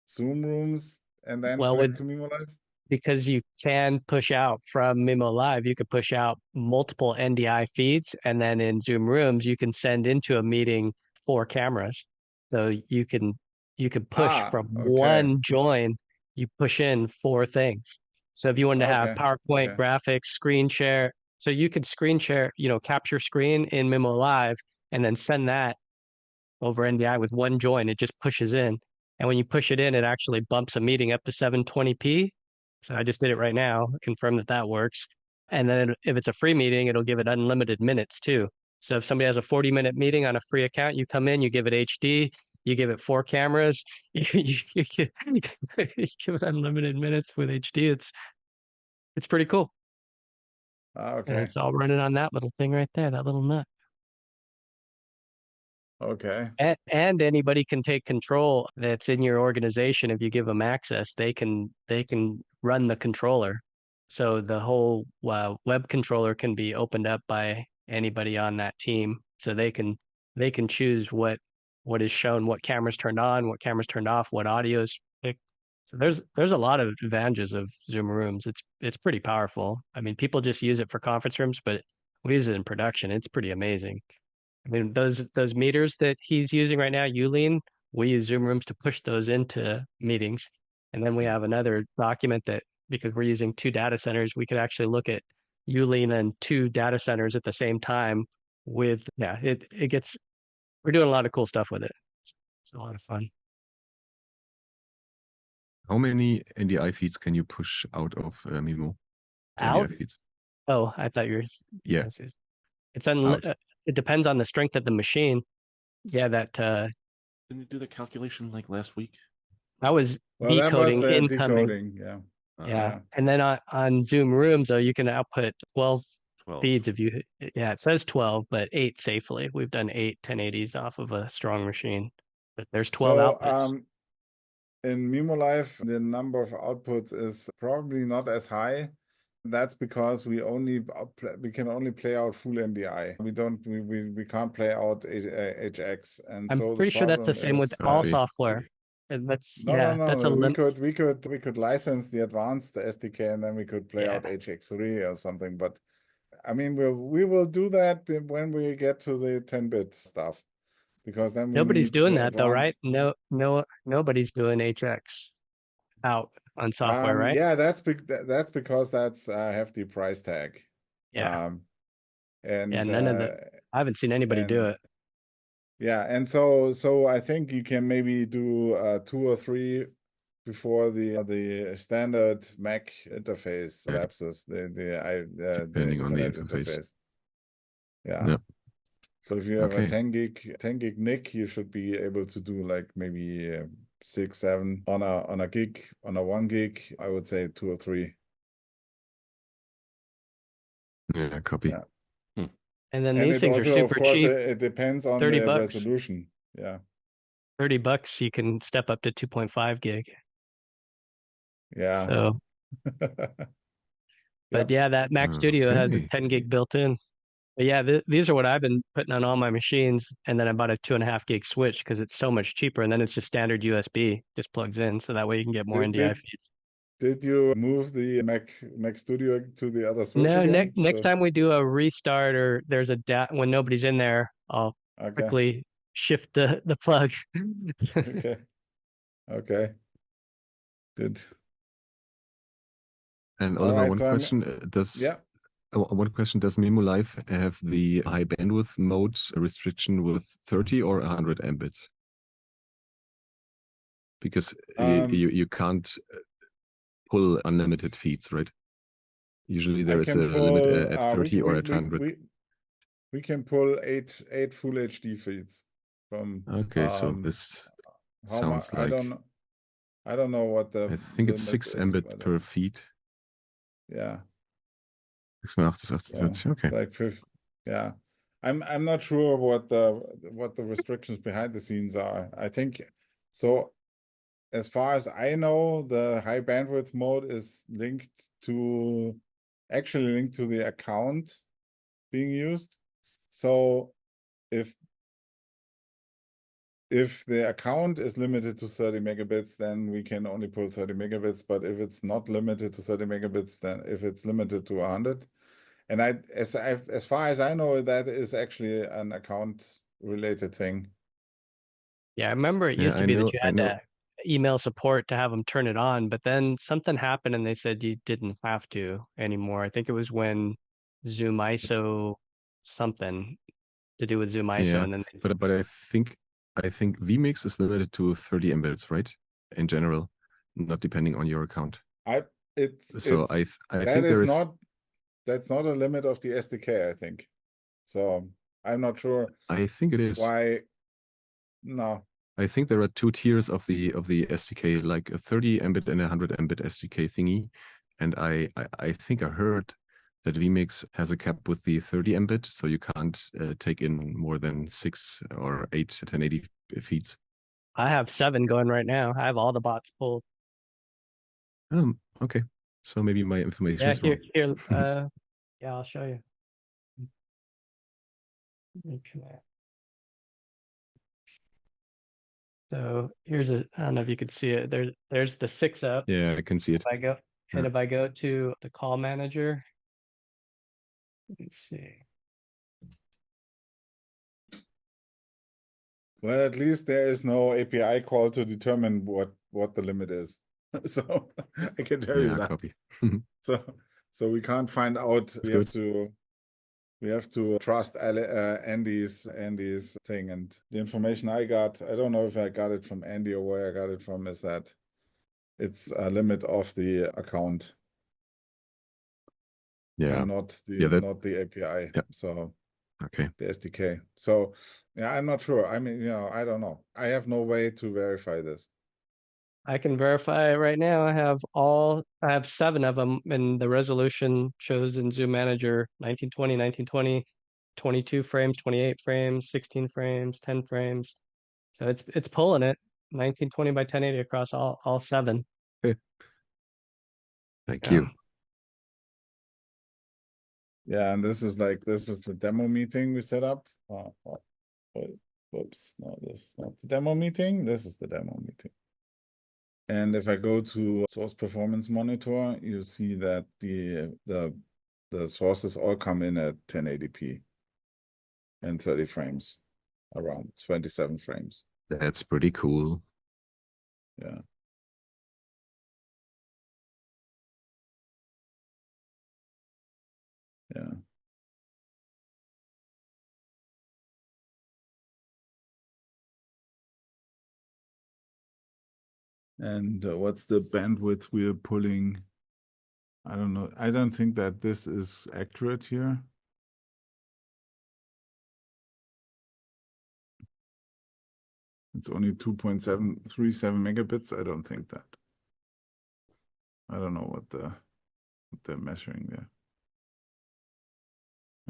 Zoom rooms and then Well, connect with to mimoLive. because you can push out from Mimo Live, you could push out multiple NDI feeds, and then in Zoom Rooms, you can send into a meeting 4 cameras. So you can push Ah, from okay, one join, you push in 4 things. So if you wanted to have okay, PowerPoint, okay. graphics, screen share, so you could screen share, capture screen in Mimo Live and then send that over NDI with one join. It just pushes in. And when you push it in, it actually bumps a meeting up to 720p. So I just did it right now, confirm that that works. And then if it's a free meeting, it'll give it unlimited minutes too. So if somebody has a 40-minute meeting on a free account, you come in, you give it HD, you give it 4 cameras, you give it unlimited minutes with HD. It's pretty cool. Ah, And okay, it's all running on that little thing right there, that little nut. okay. And anybody can take control that's in your organization. If you give them access, they can run the controller. So the whole web controller can be opened up by anybody on that team. So they can choose what is shown, what cameras turned on, what cameras turned off, what audio is picked. So there's a lot of advantages of Zoom Rooms. It's pretty powerful. I mean, people just use it for conference rooms, but we use it in production. It's pretty amazing. I mean, those meters that he's using right now, Ulean, we use Zoom Rooms to push those into meetings. And then we have another document that because we're using 2 data centers, we could actually look at Ulean and 2 data centers at the same time with, yeah, we're doing a lot of cool stuff with it. It's a lot of fun. How many NDI feeds can you push out of Mimo? Out? NDI feeds. Oh, I thought you were, Yeah. it's Out. it depends on the strength of the machine. Yeah, that Didn't you do the calculation like last week? I was Well, that was decoding the incoming. decoding. Yeah. Yeah. And then on Zoom Rooms, though, you can output 12 feeds if you, it says 12, but 8 safely. We've done 8 1080s off of a strong machine, but there's 12 outputs. In mimoLive, the number of outputs is probably not as high. That's because we can only play out full NDI. We can't play out HX, and I'm so pretty sure that's the same with all Sorry. software. And that's no. that's a limit. We could license the advanced SDK, and then we could play out HX3 or something. But I mean, we will do that when we get to the 10-bit stuff, because then we Nobody's need doing to that though, right? advance. No, nobody's doing HX out on software, right? Yeah, that's because that's a hefty price tag. Yeah. And Yeah, none of the I haven't seen anybody do it. Yeah, and so I think you can maybe do 2 or 3 before the standard Mac interface lapses, Depending on the interface. Yeah. Yep. So if you have Okay. a 10 gig NIC, you should be able to do like maybe 6, 7 on a gig, on a 1 gig. I would say 2 or 3. Yeah, copy. Yeah. And then these things are also, super of course, cheap. it depends on $30. the resolution. Yeah. $30, you can step up to 2.5 gig. Yeah. So, but yeah, that Mac Studio has a 10 gig built in. But yeah, these are what I've been putting on all my machines. And then I bought a 2.5 gig switch because it's so much cheaper. And then it's just standard USB, just plugs in. So that way you can get more NDI feeds. Did you move the Mac Studio to the other switch No, again? next time we do a restart or there's when nobody's in there, I'll quickly shift the plug. Okay. Good. And Oliver, right, one so question: one question, does mimoLive have the high bandwidth mode restriction with 30 or 100 Mbits? Because Um, you can't pull unlimited feeds, right? Usually there I is a can limit pull. at 30 or at 100. We can pull eight full HD feeds from. Okay, so this How much? sounds like, I don't know what the I think it's limit 6 is, Mbit but per feed. yeah. 6 mal 8 ist So 48, okay. it's like yeah. I'm not sure what the restrictions behind the scenes are. I think so. As far as I know, the high bandwidth mode is actually linked to the account being used. So if the account is limited to 30 megabits, then we can only pull 30 megabits. But if it's not limited to 30 megabits, then if it's limited to 100, and as far as I know, that is actually an account related thing. Yeah, I remember it Yeah, used to I be know, that you had to email support to have them turn it on, but then something happened and they said you didn't have to anymore. I think it was when Zoom ISO something to do with Zoom ISO, Yeah, and then but I think vMix is limited to 30 Mbits, right? In general, not depending on your account. So I think there is. That's not a limit of the SDK, I think. So I'm not sure. I think it is. Why? No. I think there are 2 tiers of the SDK, like a 30 Mbit and a 100 Mbit SDK thingy. And I think I heard that vMix has a cap with the 30 Mbit, so you can't take in more than 6 or 8 1080 feeds. I have 7 going right now. I have all the bots pulled. Okay. So maybe my information is wrong. Here, yeah, I'll show you. So here's I don't know if you could see it. There's the 6 up. Yeah, I can see it. If I go to the call manager, let's see. Well, at least there is no API call to determine what the limit is. So I can tell you that. Copy. So we can't find out. We have to trust Andy's thing, and the information I got. I don't know if I got it from Andy or where I got it from. Is that it's a limit of the account. Yeah. And not the API. Yeah. So okay. The SDK. So yeah, I'm not sure. I mean, I don't know. I have no way to verify this. I can verify it right now. I have 7 of them, and the resolution shows in Zoom Manager 1920, 1920, 22 frames, 28 frames, 16 frames, 10 frames. So it's pulling it 1920 by 1080 across all 7. Okay. Thank you. Yeah, and this is the demo meeting we set up. Whoops, no, this is not the demo meeting. This is the demo meeting. And if I go to source performance monitor, you see that the sources all come in at 1080p and 30 frames, around 27 frames. That's pretty cool. Yeah. Yeah. And what's the bandwidth we're pulling? I don't know. I don't think that this is accurate here. It's only 2.737 megabits. I don't think that. I don't know what they're measuring there.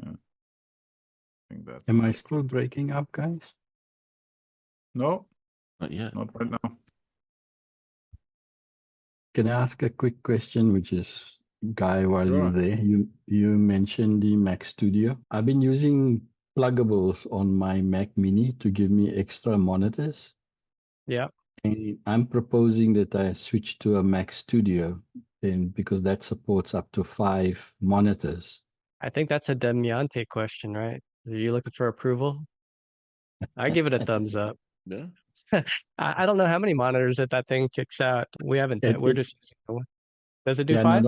Yeah. I think that's. Am I still breaking up, guys? No, Not yet. not right now. Can I ask a quick question, which is, Guy, while Sure. you're there, you mentioned the Mac Studio. I've been using pluggables on my Mac Mini to give me extra monitors. Yeah. And I'm proposing that I switch to a Mac Studio, then because that supports up to 5 monitors. I think that's a Demiante question, right? Are you looking for approval? I give it a thumbs up. Yeah. I don't know how many monitors that thing kicks out. We haven't. We're just using the one. Does it do 5?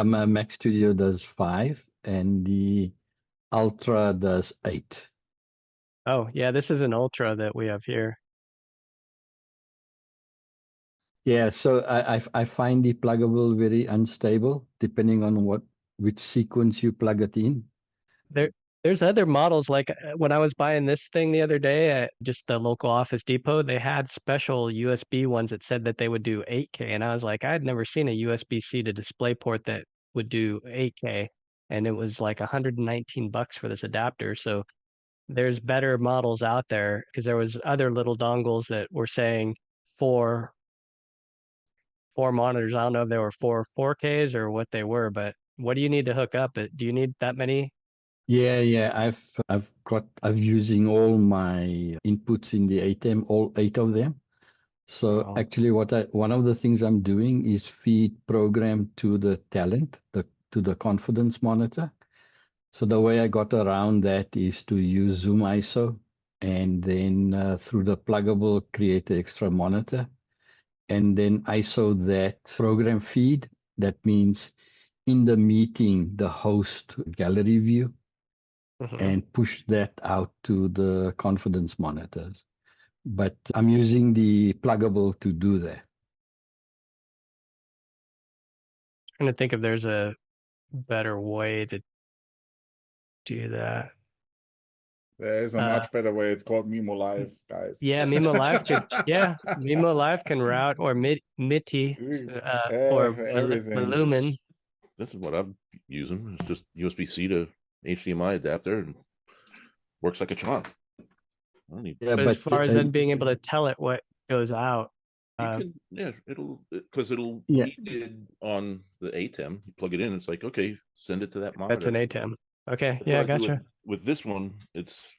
My Mac Studio does 5, and the Ultra does 8. Oh, yeah, this is an Ultra that we have here. Yeah, so I find the pluggable very unstable depending on which sequence you plug it in. There's other models like when I was buying this thing the other day at just the local Office Depot, they had special USB ones that said that they would do 8K, and I was like, I'd never seen a USB-C to DisplayPort that would do 8K, and it was like $119 for this adapter. So there's better models out there because there was other little dongles that were saying four monitors. I don't know if they were 4Ks or what they were, but what do you need to hook up? Do you need that many? Yeah. I've using all my inputs in the ATEM, all 8 of them. So Oh, actually one of the things I'm doing is feed program to the talent, to the confidence monitor. So the way I got around that is to use Zoom ISO and then through the pluggable create an extra monitor and then ISO that program feed. That means in the meeting, the host gallery view and push that out to the confidence monitors. But I'm using the pluggable to do that. trying to think if there's a better way to do that. There is a much better way. It's called mimoLive, guys. Yeah, mimoLive can route or MIDI or Everything. Lumen. This is what I'm using. It's just USB-C to HDMI adapter and works like a charm. I don't need. Yeah, But as far as then being able to tell it what goes out, Because it'll Yeah. needed on the ATEM. You plug it in. It's like, okay, send it to that monitor. that's an ATEM. Okay, That's yeah, what I do gotcha. with this one, it's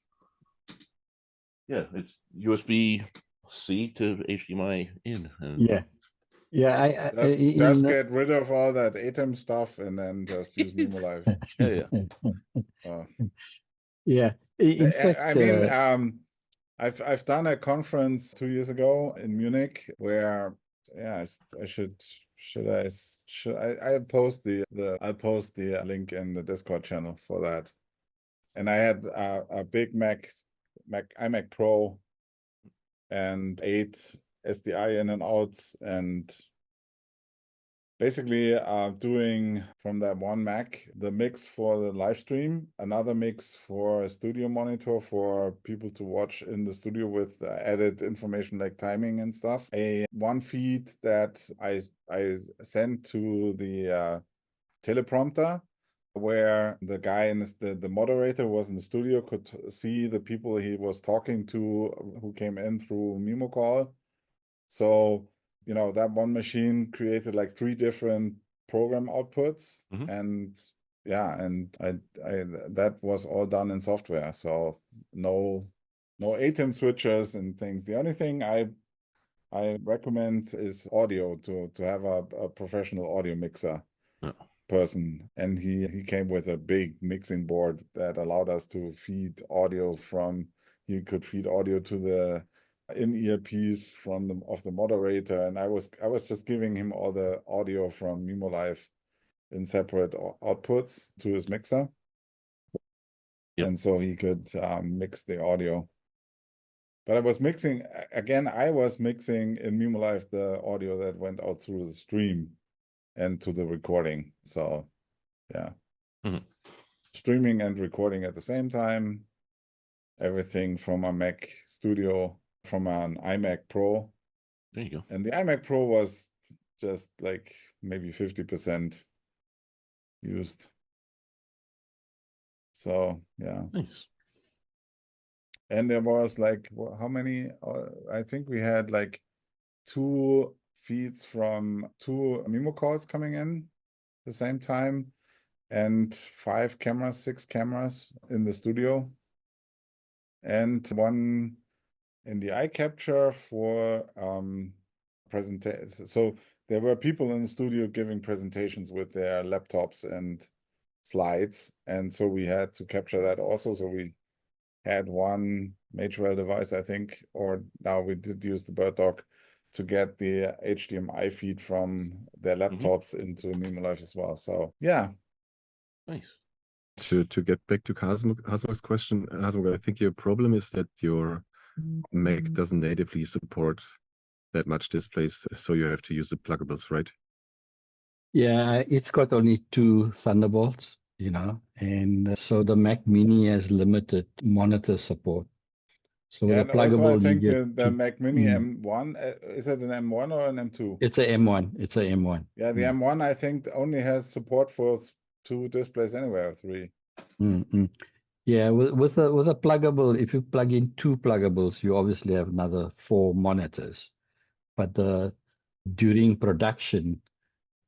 USB-C to HDMI in. And Yeah. Just get rid of all that ATEM stuff and then just use mimoLive. Yeah. In fact, I mean, I've done a conference 2 years ago in Munich where, yeah, I post I'll post the link in the Discord channel for that. And I had a big iMac Pro and 8 SDI in and outs, and basically doing from that one Mac the mix for the live stream, another mix for a studio monitor for people to watch in the studio with added information like timing and stuff. One feed that I sent to the teleprompter, where the guy in the moderator was in the studio, could see the people he was talking to who came in through Mimo call. So, you know, that one machine created like 3 different program outputs. And yeah, and I that was all done in software. So no ATEM switches and things. The only thing I recommend is audio, to have a professional audio mixer person, and he came with a big mixing board that allowed us to feed audio he could feed audio to the in-ear piece of the moderator, and I was just giving him all the audio from mimoLive in separate outputs to his mixer. And so he could mix the audio. But I was mixing in mimoLive the audio that went out through the stream and to the recording. So yeah, streaming and recording at the same time, everything from a Mac Studio, from an iMac Pro. There you go. And the iMac Pro was just like maybe 50% used. So yeah. Nice. And there was like, how many? I think we had like 2 feeds from 2 Mimo calls coming in at the same time, and 5 cameras, 6 cameras in the studio, and 1 in the eye capture for presentations. So there were people in the studio giving presentations with their laptops and slides, and so we had to capture that also. So we had 1 Majorel device, I think, or now we did use the BirdDog to get the HDMI feed from their laptops into mimoLive as well. So yeah. Nice. To get back to Cosmoc's question, Cosmo, I think your problem is that your Mac doesn't natively support that much displays, so you have to use the pluggables, right? Yeah, it's got only 2 Thunderbolts, and so the Mac Mini has limited monitor support. So with Yeah, a and also I pluggable, you think get the Mac Mini Mm. M1, is it an M1 or an M2? It's a M1. It's a M1. Yeah, the M1 I think only has support for 2 displays anyway, or 3. Mm. Yeah, with a pluggable, if you plug in 2 pluggables, you obviously have another 4 monitors. But during production,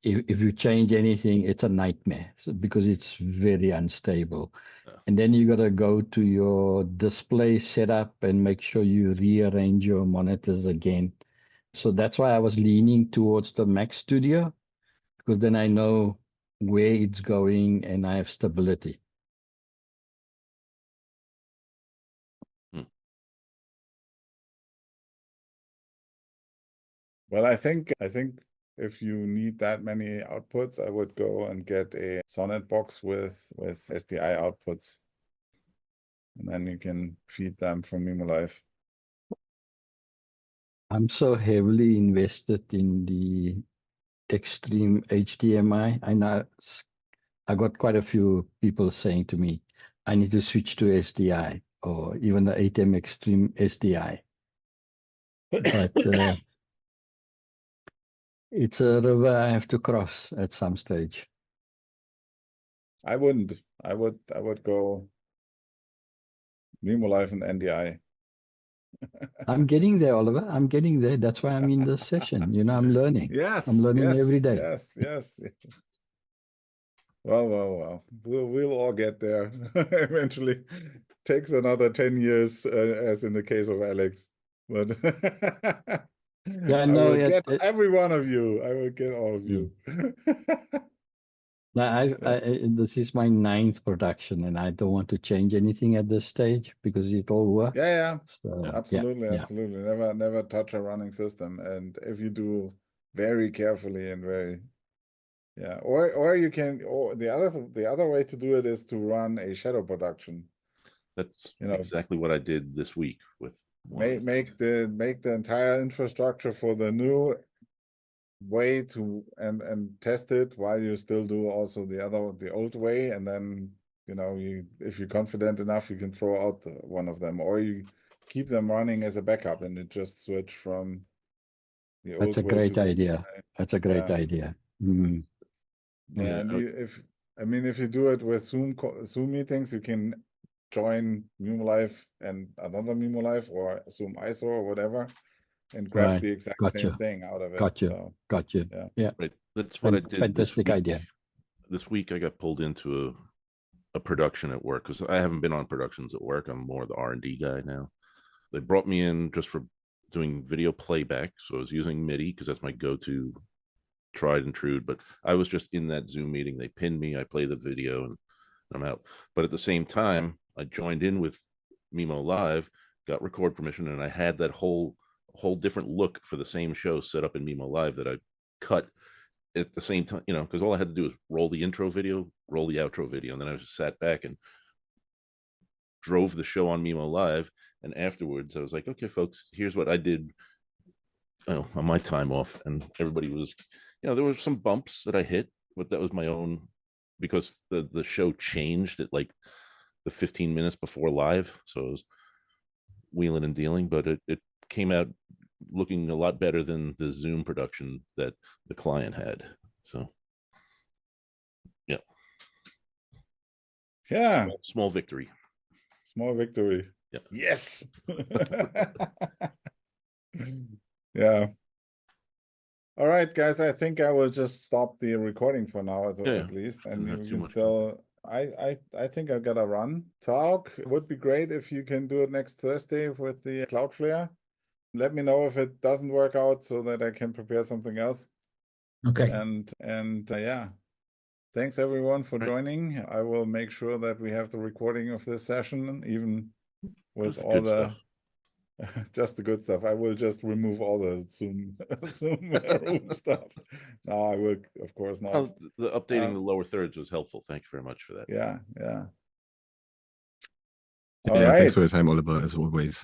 if you change anything, it's a nightmare because it's very unstable. Yeah. And then you got to go to your display setup and make sure you rearrange your monitors again. So that's why I was leaning towards the Mac Studio, because then I know where it's going and I have stability. Well, I think if you need that many outputs, I would go and get a Sonnet box with SDI outputs, and then you can feed them from mimoLive. I'm so heavily invested in the extreme HDMI. I know I got quite a few people saying to me, I need to switch to SDI or even the 8M Extreme SDI. But it's a river I have to cross at some stage. I wouldn't. I would go mimoLive and NDI. I'm getting there, Oliver. I'm getting there. That's why I'm in this session. I'm learning. Yes, I'm learning every day. Yes. Well. We'll all get there eventually. Takes another 10 years, as in the case of Alex. But Yeah, I no, will get every one of you. I will get all of you. This is my 9th production, and I don't want to change anything at this stage because it all works. Yeah. So, Absolutely. yeah. Never touch a running system. And if you do very carefully and very, yeah, or you can, or the other way to do it is to run a shadow production. That's exactly what I did this week with make the entire infrastructure for the new way to and test it while you still do also the old way, and then if you're confident enough, you can throw out one of them, or you keep them running as a backup and it just switch from the old way. That's a great idea. That's a great idea. Mm. Yeah, and if you do it with Zoom meetings, you can join mimoLive and another mimoLive or Zoom ISO or whatever, and grab the exact same thing out of it. Got you. Yeah. Right. That's what I did. Fantastic idea. This week I got pulled into a production at work because I haven't been on productions at work. I'm more the R&D guy now. They brought me in just for doing video playback, so I was using MIDI because that's my go-to, tried and true. But I was just in that Zoom meeting. They pinned me. I play the video and I'm out. But at the same time, I joined in with mimoLive, got record permission, and I had that whole different look for the same show set up in mimoLive that I cut at the same time, because all I had to do was roll the intro video, roll the outro video, and then I just sat back and drove the show on mimoLive. And afterwards I was like, okay folks, here's what I did on my time off. And everybody was, there were some bumps that I hit, but that was my own, because the show changed at like the 15 minutes before live, so it was wheeling and dealing, but it came out looking a lot better than the Zoom production that the client had. So yeah, small victory. Yeah. Yes. Yeah. All right, guys, I think I will just stop the recording for now at least, and you can still I think I gotta run. Talk. It would be great if you can do it next Thursday with the Cloudflare. Let me know if it doesn't work out so that I can prepare something else. Okay. And yeah, thanks everyone for joining. I will make sure that we have the recording of this session, even with all the stuff. Just the good stuff. I will just remove all the Zoom room stuff. No, I will, of course not. Oh, the updating the lower thirds was helpful. Thank you very much for that. Yeah. All right. Thanks for your time, Oliver, as always.